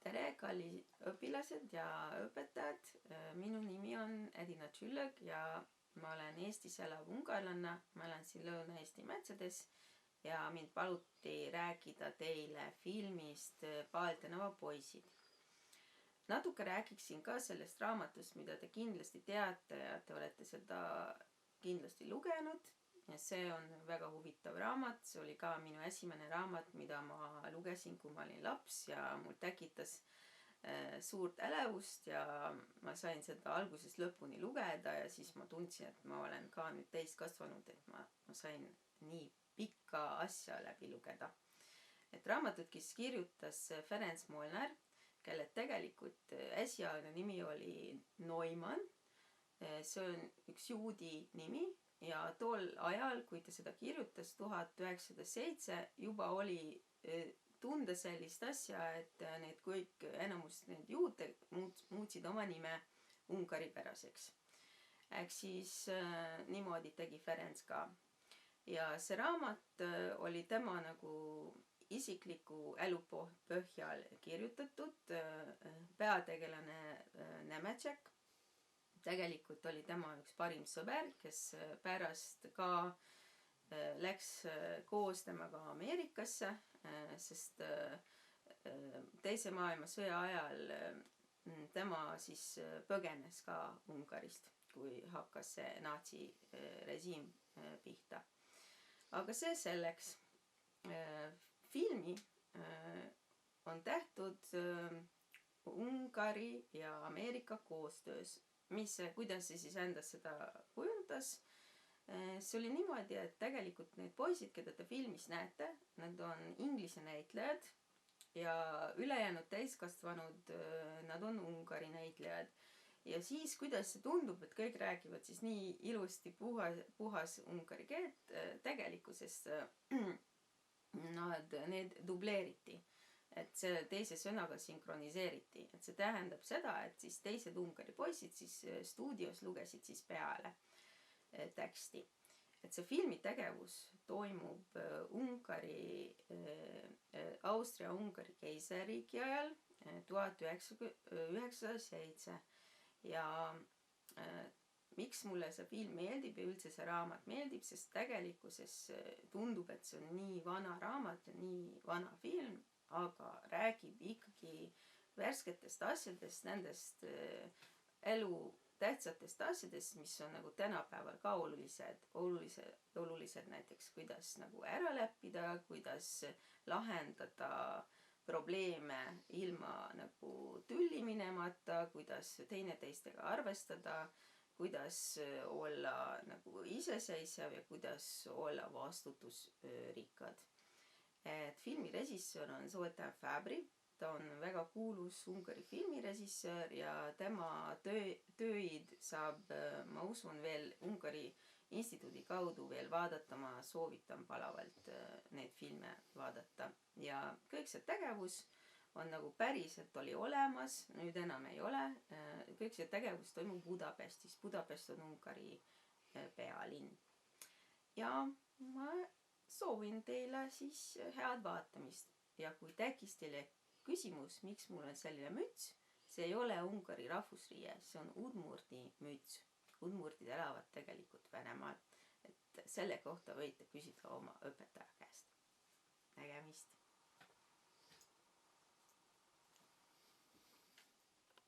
Tere, kalli õpilased ja õpetajad. Minu nimi on Edina Tšüllög ja ma olen Eestis elav ungarlanna. Ma olen siin Lõuna-Eesti metsades ja mind paluti rääkida teile filmist Paal tänava poisid. Natuke rääkiksin ka sellest raamatust, mida te kindlasti teate ja te olete seda kindlasti lugenud. Ja see on väga huvitav raamat. See oli ka minu esimene raamat, mida ma lugesin, kui ma olin laps ja mul tekitas suurt älevust ja ma sain seda algusest lõpuni lugeda ja siis ma tundsin, et ma olen ka nüüd täiskasvanud, et ma sain nii pikka asja läbi lugeda. Et raamatut kirjutas Ferenc Molnar, kelle tegelikult esialgne nimi oli Neumann. See on üks juudi nimi. Ja tol ajal, kui ta seda kirjutas 1907, juba oli tunda sellist asja, et need kõik enamus need juute muutsid oma nime ungaripäraseks. Ehk siis niimoodi tegi Ferenc ka. Ja see raamat oli tema nagu isikliku elu põhjal kirjutatud. Peategelane Nemetšek. Tegelikult oli tema üks parim sõber, kes pärast ka läks koos temaga Ameerikasse, sest teise maailmasõja ajal tema siis põgenes ka Ungarist, kui hakkas see natsirežiim pihta. Aga see selleks. Filmi on tehtud Ungari ja Ameerika koostöös. Kuidas see siis endas seda kujundas? See oli niimoodi, et tegelikult need poisid, keda te filmis näete, nad on inglise näitlejad ja ülejäänud täiskasvanud, nad on Ungari näitlejad. Ja siis, kuidas see tundub, et kõik räägivad siis nii ilusti puhas ungari keelt, tegelikkuses need dubleeriti. Et see teise sõnaga synkroniseeriti. Et see tähendab seda, et siis teised ungari poisid siis stuudios lugesid siis peale teksti. Et see filmi tegevus toimub Austria-Ungari keisririigi ajal 1907. Ja miks mulle see film meeldib ja üldse see raamat meeldib, sest tegelikkuses tundub, et see on nii vana raamat ja nii vana film, aga räägib ikkagi värsketest asjadest, nendest elu tähtsatest asjadest, mis on nagu tänapäeval ka olulised näiteks, kuidas nagu ära leppida, kuidas lahendada probleeme ilma nagu tülli minemata, kuidas teineteistega arvestada, kuidas olla nagu iseseisev ja kuidas olla vastutusrikkad. Et filmi režissöör on Zoltán Fabri, ta on väga kuulus Ungari filmirežissöör ja tema tööid saab, ma usun, veel Ungari instituudi kaudu veel vaadata, ma soovitan palavalt neid filme vaadata. Ja kõik see tegevus on nagu päriselt oli olemas, nüüd enam ei ole. Kõik see tegevus toimub Budapestis. Budapest on Ungari pealinn. Ja ma soovin teile siis head vaatamist. Ja kui tekkis teile küsimus, miks mul on selline müts, see ei ole Ungari rahvusriie, see on udmurdi müts. Udmurdid elavad tegelikult Venemaal. Et selle kohta võite küsida oma õpetaja käest. Nägemist!